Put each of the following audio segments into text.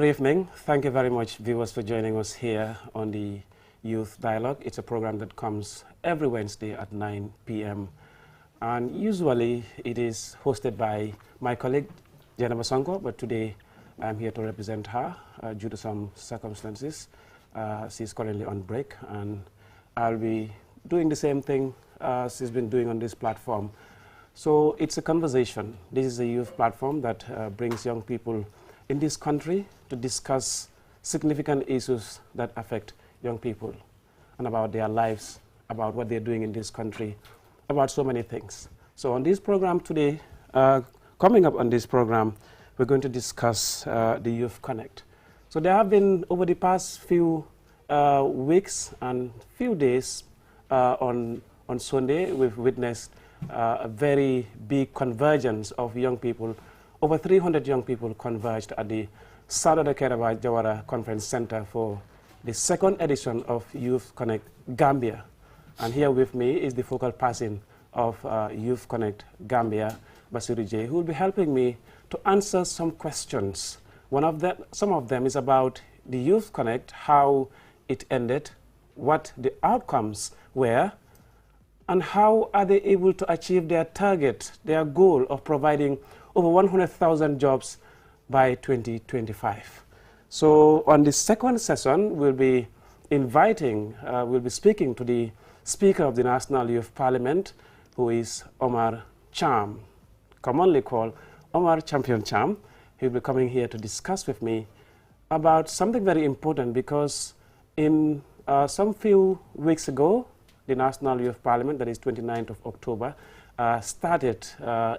evening. Thank you very much, viewers, for joining us here on the Youth Dialogue. It's a program that comes every Wednesday at 9 p.m. And usually it is hosted by my colleague, Jennifer Sonko, but today I'm here to represent her due to some circumstances. She's currently on break, and I'll be doing the same thing she's been doing on this platform. So it's a conversation. This is a youth platform that brings young people in this country to discuss significant issues that affect young people and about their lives, about what they're doing in this country, about so many things. So on this program today, coming up on this program, we're going to discuss the Youth Connect. So there have been, over the past few weeks and few days, on Sunday, we've witnessed a very big convergence of young people. Over 300 young people converged at the Sadada Keraba Jawara Conference Center for the second edition of Youth Connect Gambia. And here with me is the focal person of Youth Connect Gambia, Basiru J, who will be helping me to answer some questions. Some of them is about the Youth Connect, how it ended, what the outcomes were, and how are they able to achieve their target, their goal of providing over 100,000 jobs by 2025. So on the second session, we'll be speaking to the Speaker of the National Youth Parliament, who is Omar Cham, commonly called Omar Champion Cham. He'll be coming here to discuss with me about something very important, because in some few weeks ago, the National Youth Parliament, that is 29th of October, started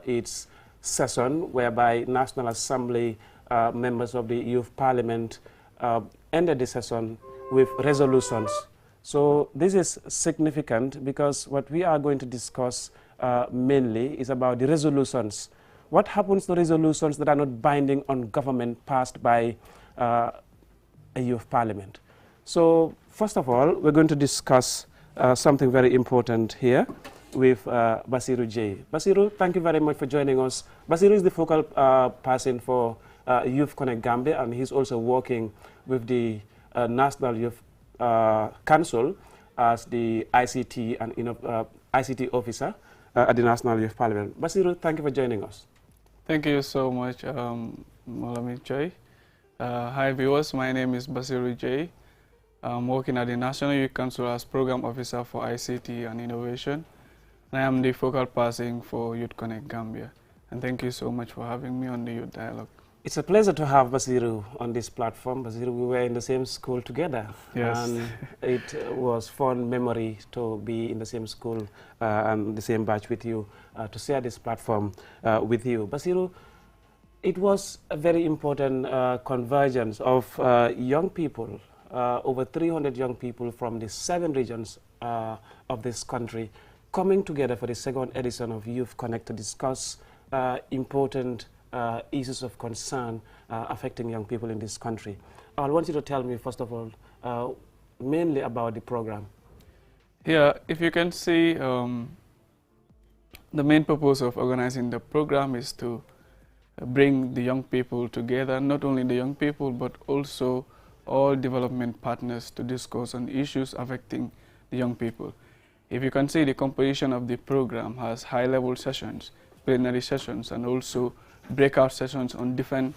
its session whereby National Assembly members of the Youth Parliament ended the session with resolutions. So this is significant because what we are going to discuss mainly is about the resolutions. What happens to resolutions that are not binding on government passed by a Youth Parliament? So first of all, we're going to discuss something very important here with Basiru J. Basiru, thank you very much for joining us. Basiru is the focal person for Youth Connect Gambia, and he's also working with the National Youth Council as the ICT and ICT officer at the National Youth Parliament. Basiru, thank you for joining us. Thank you so much, Malami J. Hi viewers, my name is Basiru J. I'm working at the National Youth Council as Program Officer for ICT and Innovation. I am the focal person for Youth Connect Gambia. And thank you so much for having me on the Youth Dialogue. It's a pleasure to have Basiru on this platform. Basiru, we were in the same school together. Yes. And it was fond memory to be in the same school and the same batch with you, to share this platform with you. Basiru, it was a very important convergence of young people, over 300 young people from the 7 regions of this country, coming together for the second edition of Youth Connect to discuss important issues of concern affecting young people in this country. I want you to tell me, first of all, mainly about the program. Yeah, if you can see, the main purpose of organizing the program is to bring the young people together, not only the young people, but also all development partners to discuss on issues affecting the young people. If you can see, the composition of the program has high-level sessions, plenary sessions, and also breakout sessions on different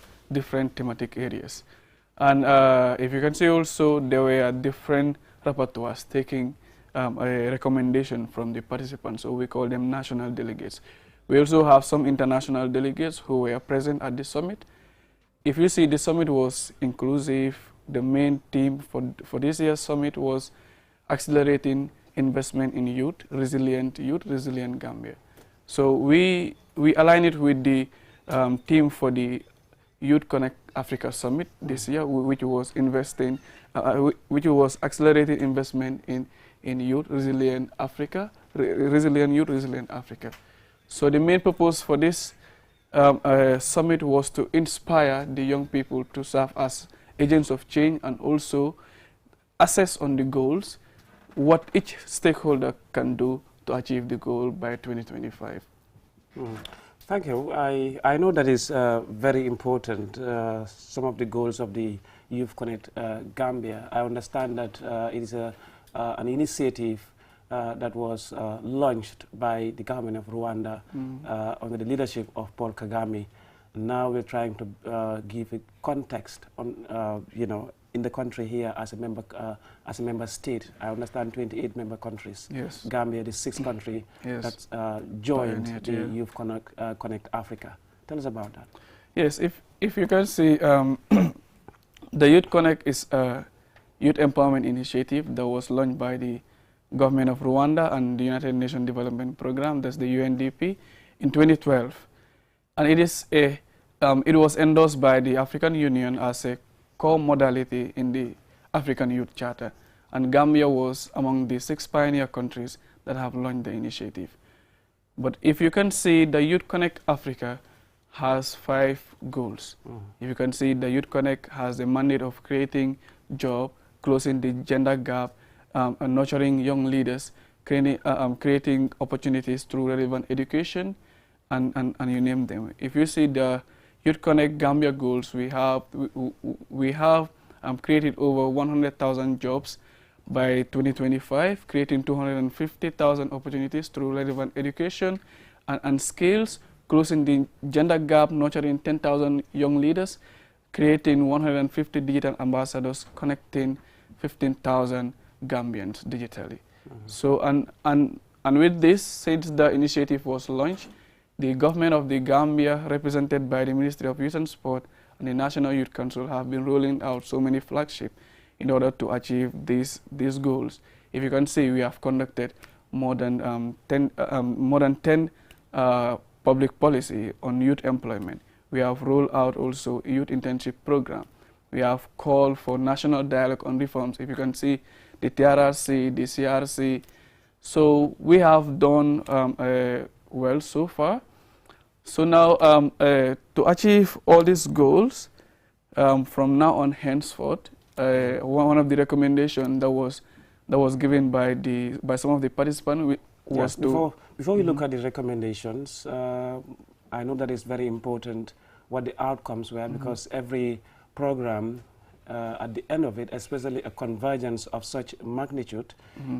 thematic areas. And if you can see also, there were different rapporteurs taking a recommendation from the participants, so we call them national delegates. We also have some international delegates who were present at the summit. If you see, the summit was inclusive. The main theme for this year's summit was accelerating investment in youth, resilient Gambia. So we align it with the theme for the Youth Connect Africa Summit this year, which was accelerating investment in youth, resilient Africa, resilient youth, resilient Africa. So the main purpose for this summit was to inspire the young people to serve as agents of change and also assess on the goals, what each stakeholder can do to achieve the goal by 2025. Thank you. I know that is very important, some of the goals of the Youth Connect Gambia. I understand that it is an initiative that was launched by the government of Rwanda under the leadership of Paul Kagame. Now we're trying to give a context on, you know, in the country here as a member state. I understand 28 member countries. Yes. Gambia, the sixth country yes. that joined the yeah. Youth Connect Africa. Tell us about that. Yes, if you can see, the Youth Connect is a youth empowerment initiative that was launched by the government of Rwanda and the United Nations Development Program, that's the UNDP, in 2012. And it is a, it was endorsed by the African Union as a core modality in the African Youth Charter. And Gambia was among the 6 pioneer countries that have launched the initiative. But if you can see, the Youth Connect Africa has 5 goals. If you can see, the Youth Connect has the mandate of creating jobs, closing the gender gap, and nurturing young leaders, creating opportunities through relevant education, and you name them. If you see the Youth Connect Gambia goals, we have created over 100,000 jobs by 2025, creating 250,000 opportunities through relevant education and skills, closing the gender gap, nurturing 10,000 young leaders, creating 150 digital ambassadors, connecting 15,000 Gambians digitally. So, and with this, since the initiative was launched, the government of the Gambia, represented by the Ministry of Youth and Sport and the National Youth Council, have been rolling out so many flagships in order to achieve these goals. If you can see, we have conducted more than 10 public policy on youth employment. We have rolled out also a youth internship program. We have called for national dialogue on reforms. If you can see, the TRRC, the CRC. So we have done well so far. So now to achieve all these goals, from now on henceforth, one of the recommendations that was given by some of the participants was to... Before we look at the recommendations, I know that it's very important what the outcomes were, because every program at the end of it, especially a convergence of such magnitude,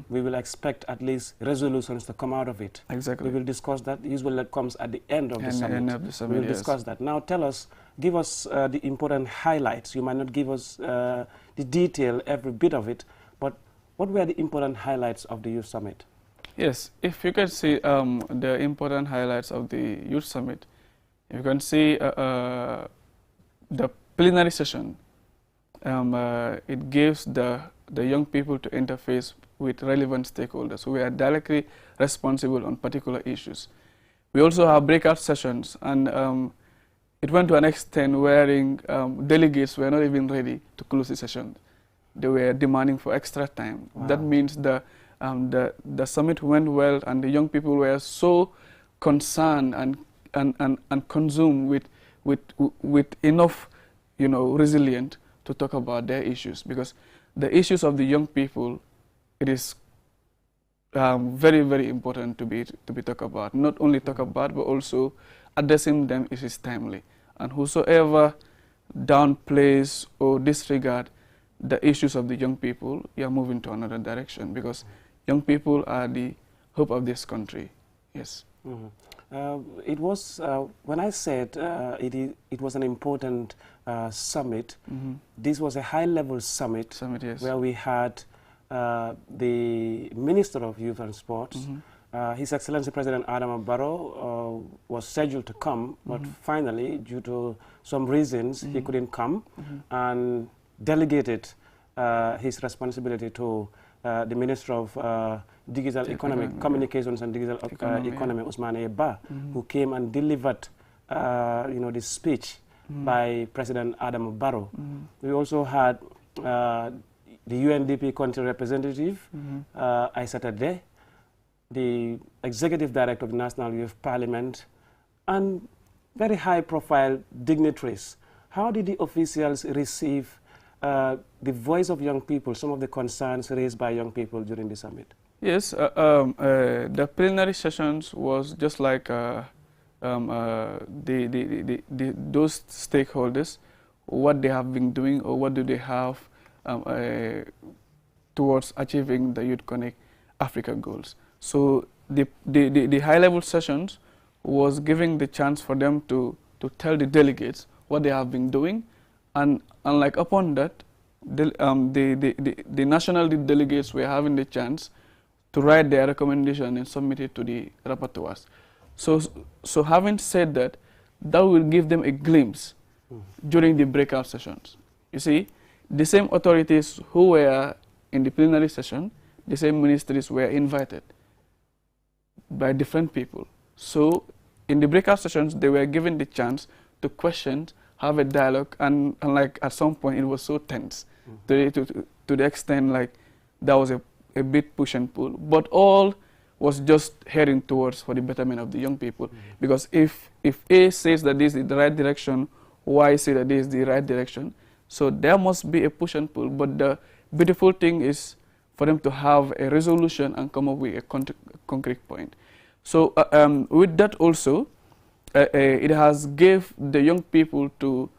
we will expect at least resolutions to come out of it. Exactly. We will discuss that. Usually that comes at the end of the summit. We will yes. discuss that. Now tell us, give us the important highlights. You might not give us the detail, every bit of it, but what were the important highlights of the Youth Summit? Yes, if you can see the important highlights of the Youth Summit, you can see the plenary session. It gives the young people to interface with relevant stakeholders who are directly responsible on particular issues. We also have breakout sessions, and it went to an extent wherein delegates were not even ready to close the session. They were demanding for extra time. Wow. That means the summit went well, and the young people were so concerned and consumed with enough, resilient to talk about their issues, because the issues of the young people, it is very, very important to be talked about. Not only talk about, but also addressing them is timely. And whosoever downplays or disregard the issues of the young people, you are moving to another direction, because young people are the hope of this country. Yes. It was, when I said it was an important summit, this was a high-level summit yes. where we had the Minister of Youth and Sports, His Excellency President Adama Barrow was scheduled to come, but finally, due to some reasons, he couldn't come, and delegated his responsibility to the Minister of Digital Communications and Digital Economy, Ousmane Ba, who came and delivered, the speech by President Adama Barrow. We also had the UNDP country representative, Aissata Dey, the Executive Director of the National Youth Parliament, and very high-profile dignitaries. How did the officials receive the voice of young people, some of the concerns raised by young people during the summit? Yes, the plenary sessions was just like those stakeholders what they have been doing or what do they have towards achieving the Youth Connect Africa goals. So the high-level sessions was giving the chance for them to tell the delegates what they have been doing, and like upon that, the national delegates were having the chance to write their recommendation and submit it to the rapporteurs. So having said that, that will give them a glimpse during the breakout sessions. You see, the same authorities who were in the plenary session, the same ministries were invited by different people. So in the breakout sessions, they were given the chance to question, have a dialogue, and like at some point it was so tense to the extent like there was a bit push and pull. But all was just heading towards for the betterment of the young people. Because if A says that this is the right direction, Y says that this is the right direction, so there must be a push and pull. But the beautiful thing is for them to have a resolution and come up with a concrete point. So with that also, it has gave the young people to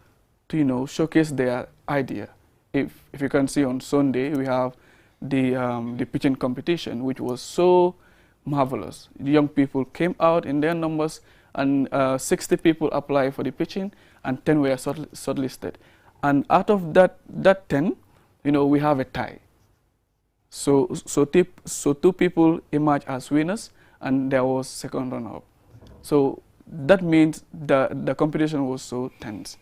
showcase their idea. If you can see on Sunday, we have the pitching competition, which was so marvelous. The young people came out in their numbers, and 60 people applied for the pitching, and 10 were shortlisted. And out of that 10, we have a tie. So two people emerged as winners, and there was second runner-up. So that means the competition was so tense.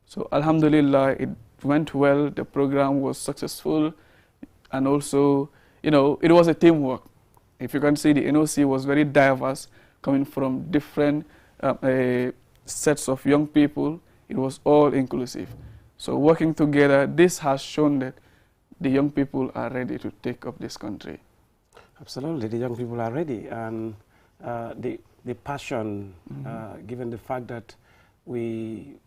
So alhamdulillah, it went well. The program was successful, and also, it was a teamwork. If you can see, the NOC was very diverse, coming from different sets of young people. It was all inclusive. So working together, this has shown that the young people are ready to take up this country. Absolutely, the young people are ready, and the passion, given the fact that you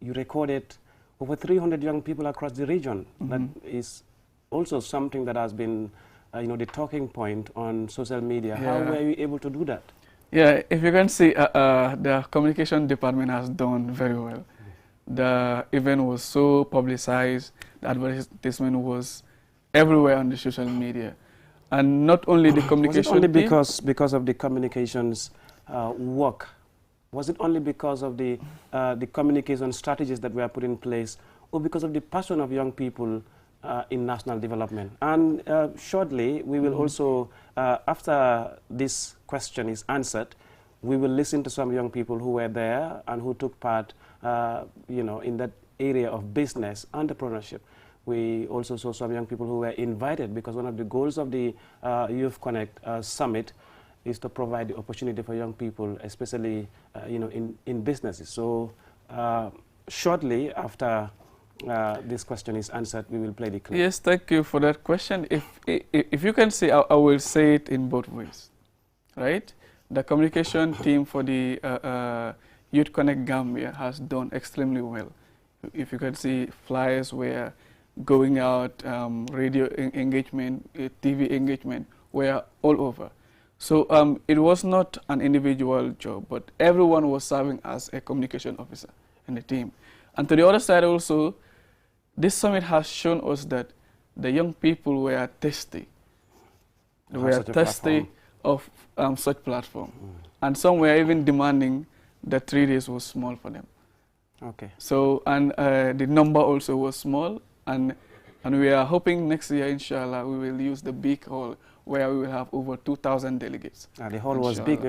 recorded over 300 young people across the region. That is also something that has been, the talking point on social media. Yeah. How were you able to do that? Yeah, if you can see, the communication department has done very well. The event was so publicized, the advertisement was everywhere on the social media. And not only the communication Was it only because of the communications work? Was it only because of the communication strategies that were put in place, or because of the passion of young people in national development? And shortly, we will also, after this question is answered, we will listen to some young people who were there and who took part, in that area of business, entrepreneurship. We also saw some young people who were invited, because one of the goals of the Youth Connect Summit is to provide the opportunity for young people, especially in businesses. So shortly after this question is answered, we will play the clip. Yes, thank you for that question. If you can see, I will say it in both ways, right? The communication team for the Youth Connect Gambia has done extremely well. If you can see, flyers were going out, radio engagement, TV engagement were all over. So it was not an individual job, but everyone was serving as a communication officer in the team. And to the other side also, this summit has shown us that the young people were thirsty. They were thirsty of such platform. And some were even demanding that 3 days was small for them. Okay. So, and the number also was small, and we are hoping next year, inshallah, we will use the big hall where we will have over 2,000 delegates. The hall was big.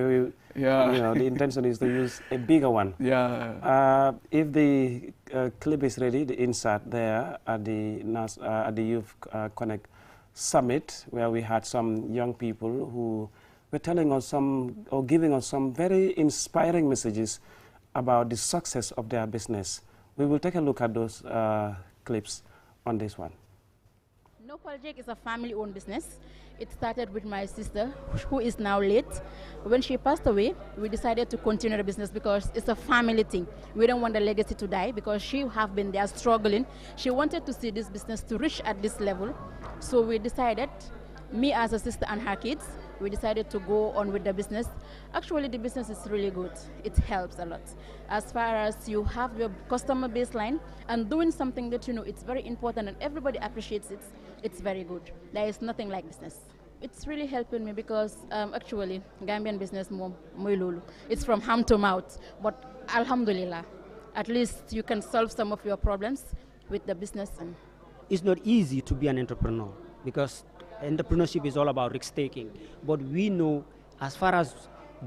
Yeah. The intention is to use a bigger one. Yeah. If the clip is ready, the insert there at the Youth Connect Summit, where we had some young people who were telling us giving us some very inspiring messages about the success of their business. We will take a look at those clips on this one. No Project is a family-owned business. It started with my sister, who is now late. When she passed away, we decided to continue the business because it's a family thing. We don't want the legacy to die, because she have been there struggling. She wanted to see this business to reach at this level. So we decided, me as a sister and her kids, we decided to go on with the business. Actually, the business is really good. It helps a lot. As far as you have your customer baseline and doing something that you know it's very important and everybody appreciates it, it's very good. There is nothing like business. It's really helping me because actually Gambian business it's from hand to mouth, but alhamdulillah, at least you can solve some of your problems with the business. And it's not easy to be an entrepreneur because entrepreneurship is all about risk taking, but we know as far as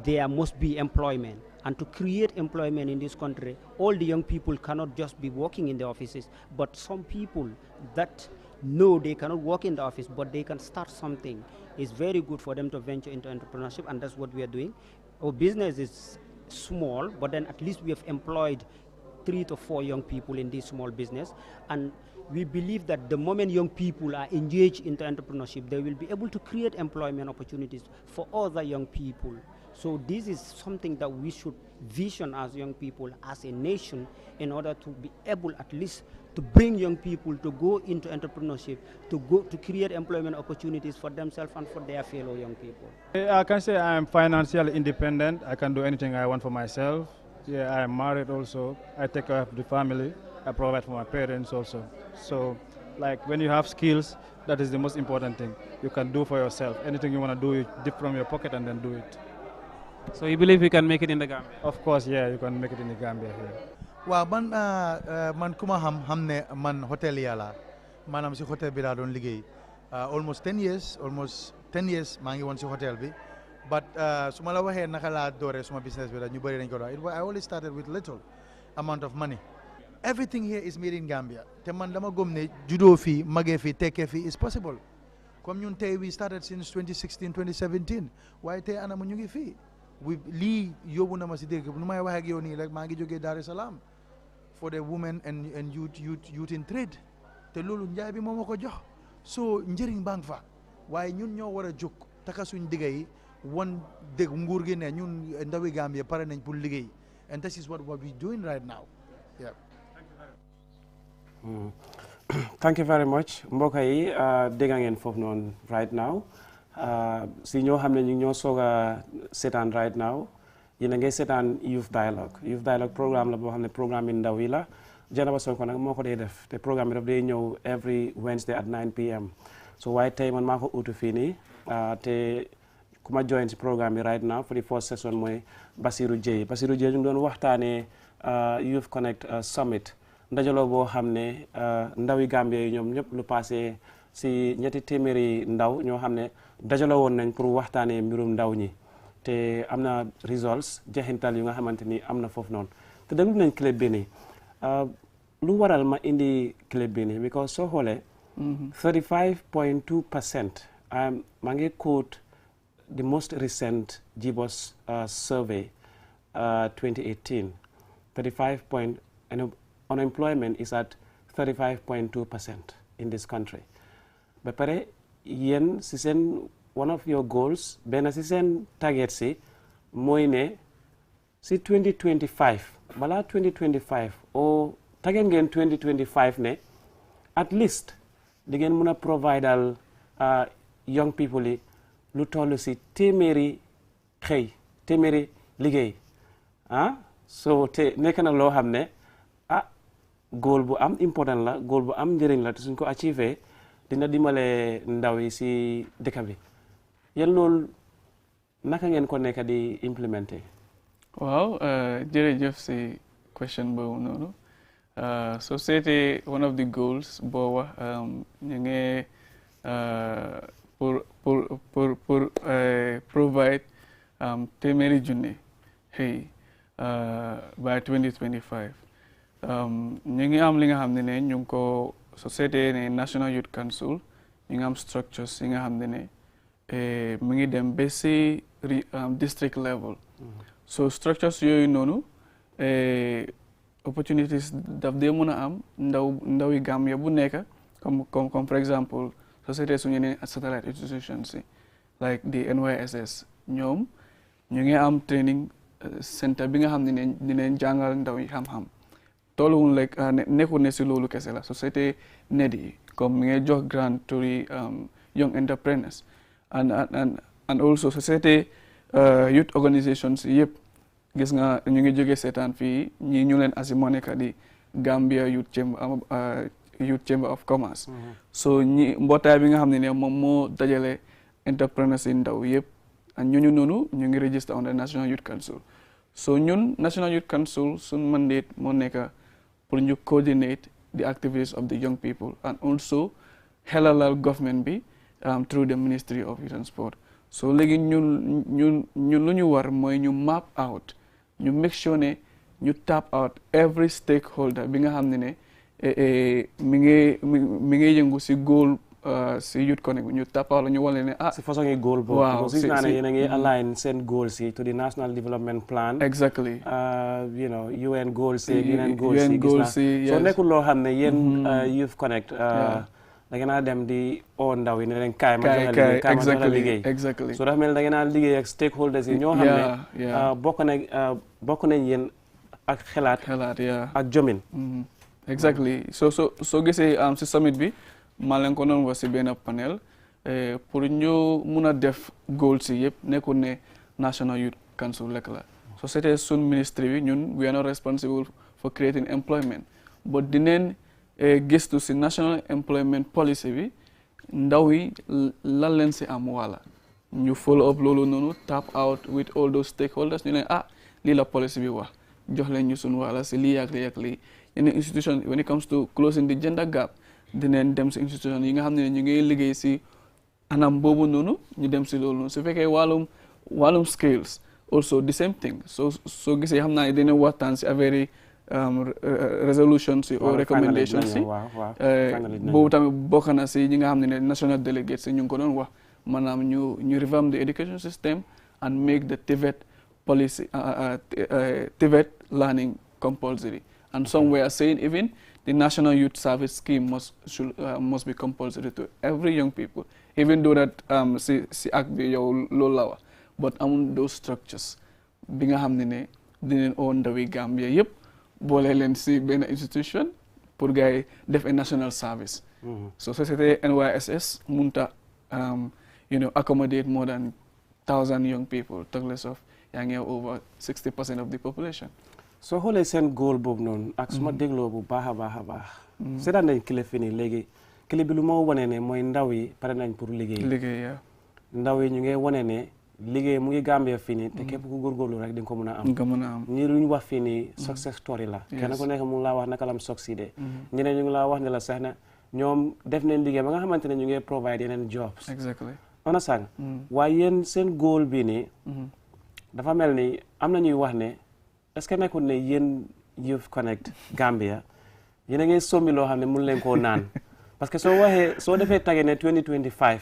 there must be employment, and to create employment in this country, all the young people cannot just be working in the offices, but some people that know they cannot work in the office, but they can start something. It's very good for them to venture into entrepreneurship, and that's what we are doing. Our business is small, but then at least we have employed 3 to 4 young people in this small business, and we believe that the moment young people are engaged into entrepreneurship, they will be able to create employment opportunities for other young people. So this is something that we should vision as young people, as a nation, in order to be able at least to bring young people to go into entrepreneurship, to create employment opportunities for themselves and for their fellow young people. I can say I am financially independent. I can do anything I want for myself. Yeah, I am married also. I take care of the family. I provide for my parents also. So, like when you have skills, that is the most important thing. You can do for yourself. Anything you want to do, you dip from your pocket and then do it. So you believe you can make it in the Gambia? Of course, yeah, you can make it in the Gambia here. Well, man kuma hamne man hotelier la. Manam si hotel bi la don liggéey. Almost 10 years maa ngi woon si hotel bi. But su ma la waxee naka laa dooree suma business bi la ñu bëri dañ ko doon. I always started with little amount of money. Everything here is made in Gambia. Te man dama gëm ne juddoo fii magee fii tekkee fii is possible. Comme ñun tey we started since 2016 2017 waaye tey ana mu ñu ngi fii. Lii yóbbu na ma si dégg nu may wax ak yow nii rek maa ngi jógee Dar es Salaam for the women and youth in trade te loolu njaay bi moo ma ko jox so njëriñ baa ngi fa waaye ñun ñoo war a jóg taka suñ digga yi wan dégg nguur gi ne ñun ndawi Gambia pare nañ pour liggéey and this is what we doing right now. Yeah. Thank you very much. Mbokk yi dégg ngeen foofu noonu right now. Si ñoo xam ne ñu ñoo soog a seetaan right now yéen a ngi seetaan Youth Dialogue programme la boo xam ne programme yi ndaw yi la Janaba Sonko nag moo ko dee def te programme bi daf day ñëw every Wednesday at 9 p.m. so waaye tey man maa ko utu fii nii te ku ma join si programme bi right now for the first session mooy Basirou Jeye ñu ngi doon waxtaanee Youth Connect Summit ndajaloo boo xam ne ndawi Gambia yi ñoom ñëpp lu passé si ñetti téeméeri ndaw ñoo xam ne dajaloo woon nañ pour waxtaanee mbirum ndaw ñi te am na results jeexintal yu nga xamante ni am na foofu noonu te déglu nañ clip bi nii lu waral ma indi clip bi nii because soo xoolee 35.2% maa ngi quote the most recent GBOS survey 2018 unemployment is at 35.2% in this country ba pare yéen si seen one of your goals benn si seen target si mooy ne si 2025 balaa 2025 o target ngeen 2025 ne at least di ngeen mën a providal young people yi lu toll si téeméeri liggéey so te nekk na loo xam ne goal bu am important la goal bu am njëriñ la te suñ ko achieve dina dimbale ndaw yi si dëkk bi yéen loolu naka ngeen ko nekk di implémenter. waaw jërëjëf si question boobu noonu so c'était one of the goals boo wax ñu ngi pour provide téeméeri junni xëy by 2025 ñu ngi am li nga xam ne ñu ngi ko société ne National Youth Council ñu ngi am structures yi nga xam ne mu ngi dem ba si district level so structures yooyu noonu opportunities daf dee mën a am ndawi Gambia bu nekk comme par exemple société suñu ne satellite institutions yi like the NYSS ñoom ñu ngi am training center bi nga xam ne dinañ jàngal ndaw yi xam-xam tolluwul rek nekkul ne si loolu kese la société net yi comme mi ngay jox grant to young entrepreneurs and and also société youth organisations yëpp gis nga ñu ngi jógee seetaan fii ñi ñu leen asi moo nekk di Gambia Youth Chamber of Commerce. So ñi mbootaay bi nga xam ne moom moo dajale entrepreneurs yi ndaw yëpp ak ñooñu noonu ñu ngi register on the National Youth Council. So ñun National Youth Council suñ mandate moo nekk pour ñu coordinate the activities of the young people and also xelalal government bi through the Ministry of Youth and Sport. So léegi ñun lu ñu war mooy ñu map out ñu make sure ne ñu tap out every stakeholder bi nga xam ne mi ngi yëngu si goal si Youth Connect ñu tap out la ñu wane ne si façon yi goal boobu. waaw si naa ne yéen a ngi align seen goals yi to the National Development Plan. exactly. you know UN goals yi yeneen goals yi gis naa soo nekkul loo xam ne yéen Youth Connect. da ngeen a dem di oo ndaw yi ne leen kaay ma jox la liggéey exactly so dafa mel da ngeen a liggéey ak stakeholders yi ñoo xam ne bokk nañ yéen ak xelaat ak jomin exactly soo gisee si summit bi maa leen ko doon wax si benn panel pour ñu mun a def goals yi yëpp nekkul ne National Youth Council lekk la so c'était sun ministry bi ñun we are not responsible for creating employment but dineen gëstu si national employment policy bi ndaw yi lan leen si am wala ñu follow up loolu noonu tap out with all those stakeholders ñu leen lii la policy bi wax jox leen ñu sun wala si lii ak lii ak lii yeneen institution when it comes to closing the gender gap dineen dem si institution yi nga xam ne ñu ngi liggéey si anam boobu noonu ñu dem si loolu noonu su fekkee wàllum skills also the same thing soo gisee xam naa ne dina waxtaan si affaire yi resolutions or recommendations si boobu tamit bokk na si ñi nga xam ne national delegates si ñu ngi ko doon wax maanaam ñu revamp the education system and make the TVET policy TVET learning compulsory and some were saying even the National Youth Service Scheme must be compulsory to every young people even though that si ak bi yow loolu la wax but amul those structures bi nga xam ne dinañ oo ndawi Gambia yëpp boole leen si benn institution pour gars yi def a national service. So société NYSS munta accommodate more than 1,000 young people talk less of yaa ngi over 60% of the population. soo xoolee seen goal boobu noonu ak suma dégloo bu baax a baax seetaan nañ clip fi nii léegi clip bi lu moo wane ne mooy ndaw yi pare nañ pour liggéey ndaw yi ñu ngi wane ne liggéey mu ngi Gambia fii nii te képp ku góorgóorlu rek di nga ko mën a am ñii lu ñu wax fii nii success story la kenn ku nekk mu ngi laa wax naka lam succédé ñeneen ñu ngi laa wax ne la sax na ñoom def nañ liggéey ba nga xamante ne ñu ngi provide yeneen jobs ona sang waaye yéen seen goal bii nii dafa mel ni am na ñuy wax ne est-ce que nekkul ne yéen Youth Connect Gambia yéen a ngi sombi loo xam ne mun leen koo naan parce que soo defee tagee ne 2025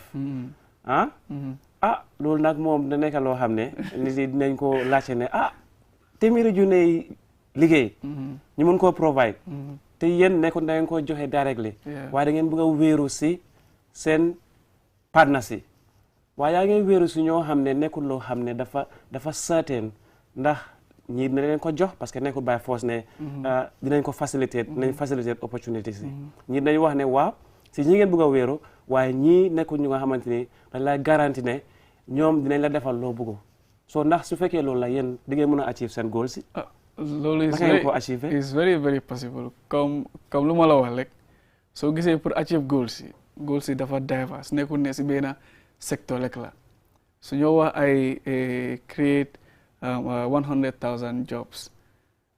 loolu nag moom da nekk loo xam ne nit yi dinañ ko laajte ne téeméeri junne liggéey ñu mun koo provide te yéen nekkul da ngeen ko joxe directly waaye da ngeen bëgg a wéeru si seen partner si waaye yaa ngi wéeru si ñoo xam ne nekkul loo xam ne dafa certain ndax ñii dina leen ko jox parce que nekkul by force ne dinañ ko faciliter opportunity si ñii dañ wax ne waaw si ñi ngeen bëgg a wéeru waaye ñii nekkul ñu nga xamante ni dañ lay garanti ne ñoom dinañ la defal loo bëgg so ndax su fekkee loolu la yéen di ngeen mën a achieve seen goal si loolu is very very possible comme lu ma la wax rek soo gisee pour achieve goal si dafa diverse nekkul ne si benn secteur rek la su ñoo wax ay create 100,000 jobs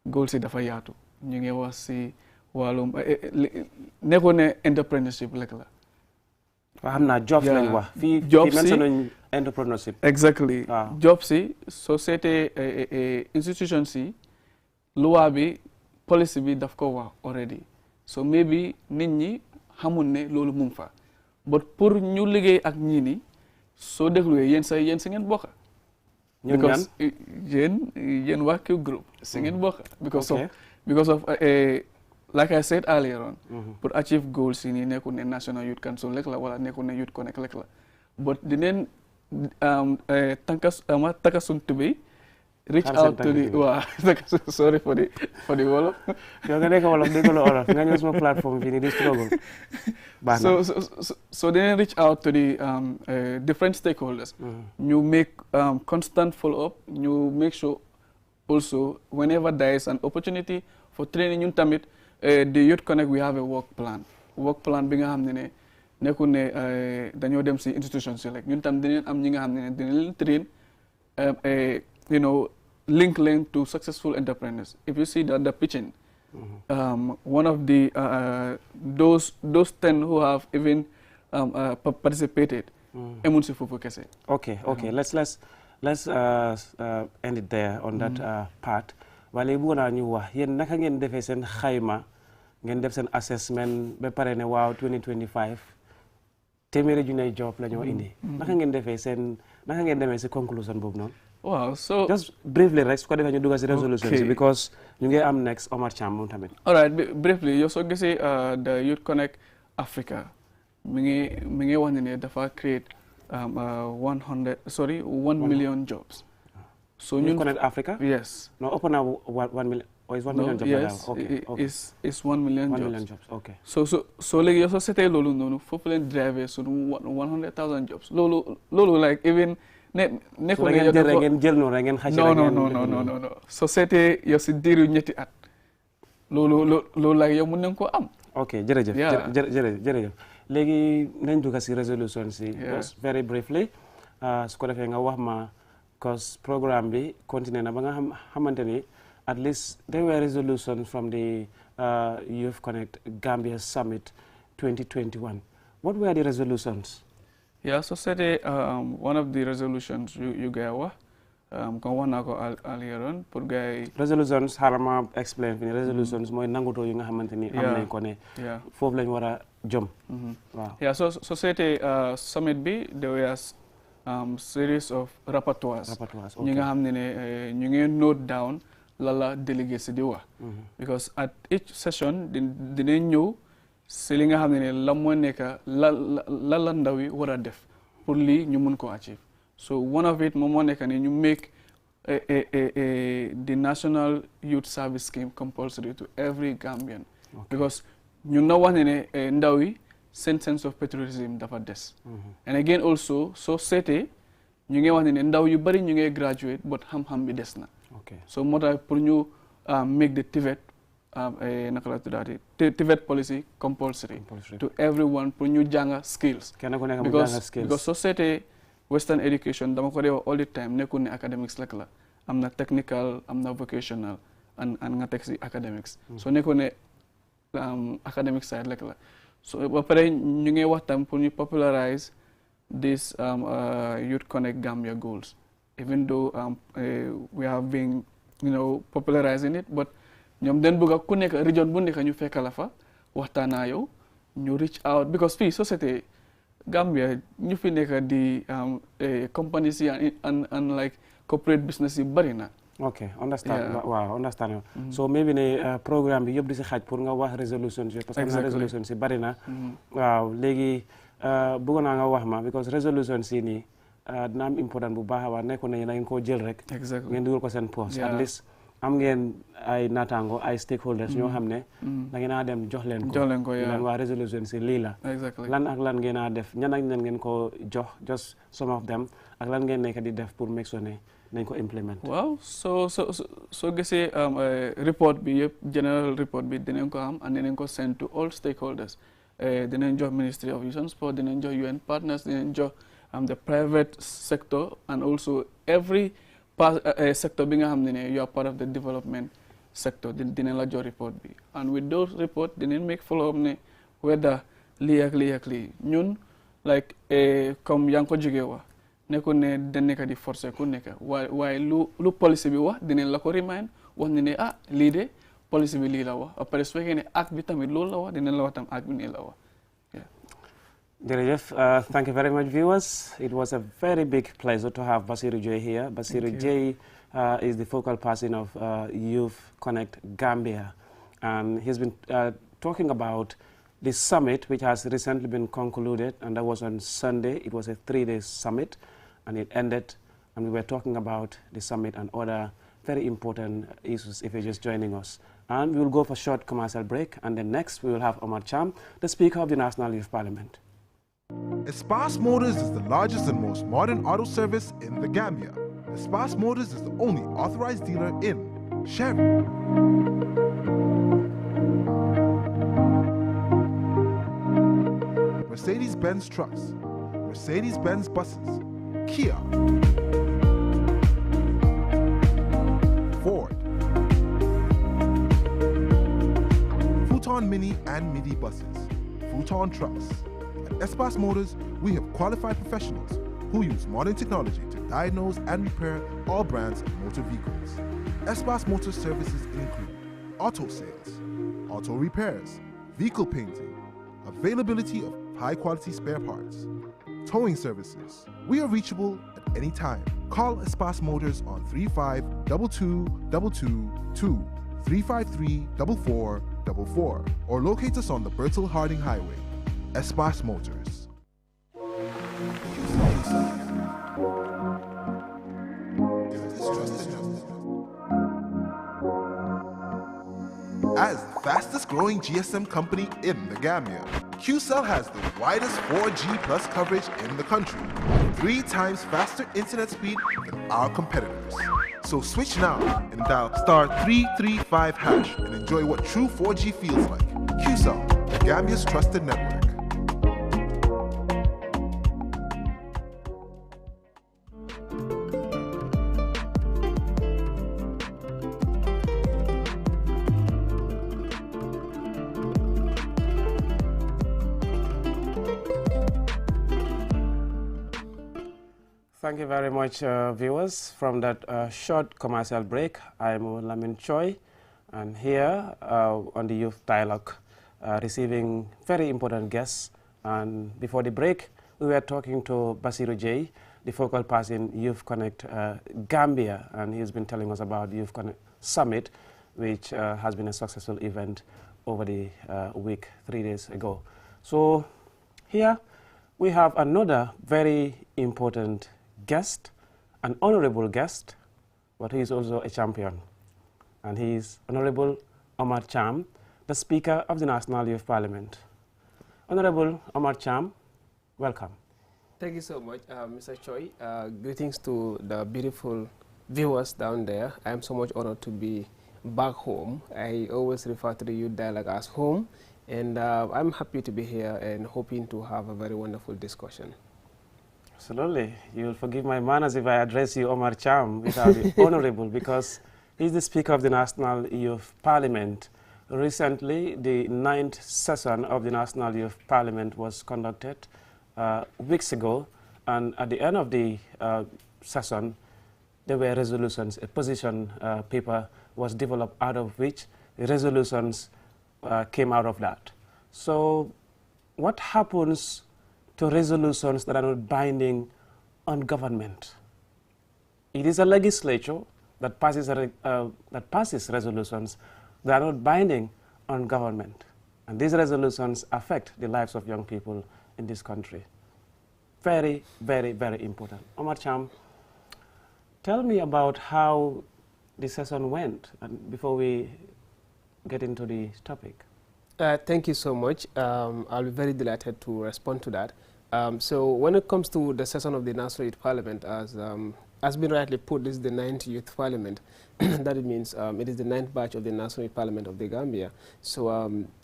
goal si dafa yaatu ñu ngi wax si wàllum nekkul ne entrepreneurship rek la waa xam naa jobs lañ wax fii mentionné entrepreneurship exactly jobs si soo seetee institution si loi bi policy bi daf ko wax already so maybe nit ñi xamul ne loolu mu ngi fa but pour ñu liggéey ak ñii ni soo dégluwee yéen si ngeen bokk because yéen waa Q group si ngeen bokk because of like I said earlier on pour achieve goals yi nii nekkul ne National Youth Council rek la wala nekkul ne Youth Connect rek la but dineen takka suñ tubéy reach out to the sorry for the Wolof. Yow nga nekk Wolof dégg nga Wolof nga ñëw sama plateforme fii nii di struggle. So then reach out to the different stakeholders. You make constant follow-up. You make sure also whenever there is an opportunity for training ñun tamit the Youth Connect we have a work plan. Work plan bi nga xam ne nekkul ne dañoo dem si institutions yi rek ñun tam dinañ am ñi nga xam ne dinañ leen train link to successful entrepreneurs. If you see the pitching, one of the those 10 who have even participated, emunsi fufu kese. Okay. Let's end it there on that part. Wale bu na ñu wax yeen naka ngeen defee seen xayma ngeen def seen assessment ba pare ne waaw 2025 téeméeri junni job la ñoo indi. Naka ngeen demee si conclusion boobu noonu. Wow, so just briefly, Rex, what if you do as a resolution? Because you get next Omar Cham. All right, briefly, you also say the Youth Connect Africa. Minge one in the create 1 million jobs. So Youth Connect Africa? Yes. No, open now 1 million. Or is 1 million jobs? Yes, okay. It's 1 million 1 jobs. million jobs. Okay. So like you also say lolo no fulfilling drivers so 100,000 jobs. Lolo like even no. Société yo si diiru ñetti at loolu la yow mën nañ ko am. Okay, jërëjëf léegi nañ dugg si resolution si just very briefly su ko defee nga wax ma cause programme bi continué na ba nga xamante ni at least there were resolutions from the Youth Connect Gambia Summit 2021. What were the resolutions? Yeah, so one of the resolutions you guys were, earlier on, pour guys. Resolutions, harama explain. Resolutions, moi nanguto yung hamantini amne kone. Yeah. Four line wara jump. Wow. Yeah, so summit B, there was series of rapporteurs. Okay. Ñu nga xamne ñu ngi note down lala delegacy di wax. Because at each session dinañ ñëw si li nga xam ne la moo nekk la ndaw yi war a def pour lii ñu mun ko achieve. So one of it moom moo nekk ne ñu make the National Youth Service Scheme compulsory to every Gambian. Because ñu na wax ne ndaw yi seen sense of patriotism dafa des. And again also soo seetee ñu ngi wax ne ndaw yu bari ñu ngi graduate but xam-xam bi des na. So moo tax pour ñu make the TVET policy compulsory to everyone pour ñu jàng skills. Because society Western education dama ko dee all the time nekkul ne academics rek la am na technical am na vocational and nga teg si academics. So nekkul ne academic side rek la. So ba pare ñu ngi waxtaan pour ñu popularize this Youth Connect Gambia goals. Even though we have been popularizing it, but ñoom den bëgg ku nekk region bu nekk ñu fekk la fa waxtaanaa yow ñu reach out because fii société Gambia ñu fi nekk di companies yi and like corporate business yi bari na. Okay, understand. Wow, understand. So maybe ne programme bi yëpp di si xaaj pour nga wax resolutions yi parce que na resolutions yi bari na. Waaw léegi bëgg naa nga wax ma because resolutions yi nii dina am important bu baax a baax nekkoon nañu na ngeen koo jël rek. Ngeen dugal ko seen poste at least am ngeen ay naataango ay stakeholders ñoo xam ne da ngeen a dem jox leen ko leen waa resolution si lii la lan ak lan ngeen a def ñan ak ñan ngeen ko jox just some of them ak lan ngeen nekk di def pour make sure ne nañ ko implement. Waaw soo gisee report bi yëpp general report bi dinañ ko am and dinañ ko send to all stakeholders dinañ jox Ministry of Youth and Sport dinañ jox UN partners dinañ jox the private sector and also every sector bi nga xam ne you are part of the development sector dinañ la jox report bi and with those report dinañ make follow up ne whether lii ak lii ñun like comme yaa ngi ko jógee wax nekkul ne dañ nekk di forcer ku nekk waaye lu policy bi wax dinañ la ko remind wax ne lii de policy bi lii la wax après su fekkee ne act bi tamit loolu la wax dinañ la wax tam act bi nii la wax. Jerejef, thank you very much, viewers. It was a very big pleasure to have Basiru J here. Basiru J is the focal person of Youth Connect Gambia. And he's been talking about the summit, which has recently been concluded, and that was on Sunday. It was a 3-day summit, and it ended and we were talking about the summit and other very important issues if you're just joining us. And we will go for a short commercial break, and then next we will have Omar Cham, the Speaker of the National Youth Parliament. Espas Motors is the largest and most modern auto service in the Gambia. Espas Motors is the only authorized dealer in Chevy, Mercedes-Benz trucks, Mercedes-Benz buses, Kia, Ford, Futon Mini and Midi buses, Futon trucks. At Espas Motors, we have qualified professionals who use modern technology to diagnose and repair all brands of motor vehicles. Espas Motors services include auto sales, auto repairs, vehicle painting, availability of high-quality spare parts, towing services. We are reachable at any time. Call Espas Motors on 352222 353-4444 or locate us on the Bertel Harding Highway. Espas Motors. As the fastest growing GSM company in the Gambia, QCell has the widest 4G plus coverage in the country, 3 times faster internet speed than our competitors. So switch now and dial *335# and enjoy what true 4G feels like. QCell, the Gambia's trusted network. Thank you very much, viewers. From that short commercial break, I'm Lamin Choi, and here on the Youth Dialogue, receiving very important guests. And before the break, we were talking to Basiru J, the focal person, Youth Connect Gambia, and he's been telling us about the Youth Connect Summit, which has been a successful event over the week, 3 days ago. So here we have another very important guest, an honorable guest, but he is also a champion. And he is Honorable Omar Cham, the Speaker of the National Youth Parliament. Honorable Omar Cham, welcome. Thank you so much, Mr. Choi. Greetings to the beautiful viewers down there. I am so much honored to be back home. I always refer to the Youth Dialogue as home, and I'm happy to be here and hoping to have a very wonderful discussion. Absolutely. You'll forgive my manners if I address you Omar Cham without the honorable, because he's the Speaker of the National Youth Parliament. Recently, the 9th session of the National Youth Parliament was conducted weeks ago, and at the end of the session, there were resolutions. A position paper was developed, out of which the resolutions came out of that. So what happens to resolutions that are not binding on government? It is a legislature that passes resolutions that are not binding on government. And these resolutions affect the lives of young people in this country. Very, very, very important. Omar Cham, tell me about how the session went, and before we get into the topic. Thank you so much. I'll be very delighted to respond to that. So when it comes to the session of the National Youth Parliament, as been rightly put, this is the 9th Youth Parliament. That means it is the 9th batch of the National Youth Parliament of the Gambia. So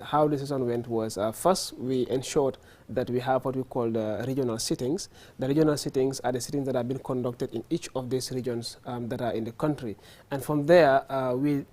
how the session went was, first we ensured that we have what we call the regional sittings. The regional sittings are the sittings that have been conducted in each of these regions that are in the country. And from there, we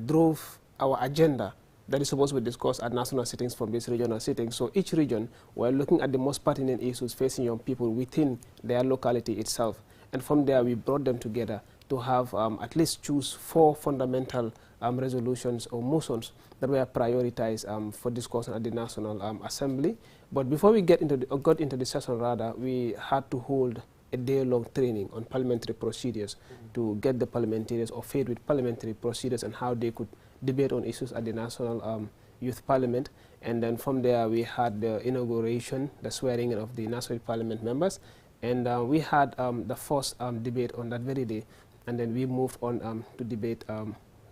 drove our agenda that is supposed to be discussed at national sittings from these regional sittings. So each region, we're looking at the most pertinent issues facing young people within their locality itself. And from there, we brought them together to have at least choose 4 fundamental resolutions or motions that were prioritized for discussion at the National Assembly. But before we got into the session, rather, we had to hold a day-long training on parliamentary procedures to get the parliamentarians or fed with parliamentary procedures and how they could debate on issues at the National Youth Parliament. And then from there, we had the inauguration, the swearing in of the National Parliament members. And we had the first debate on that very day, and then we moved on to debate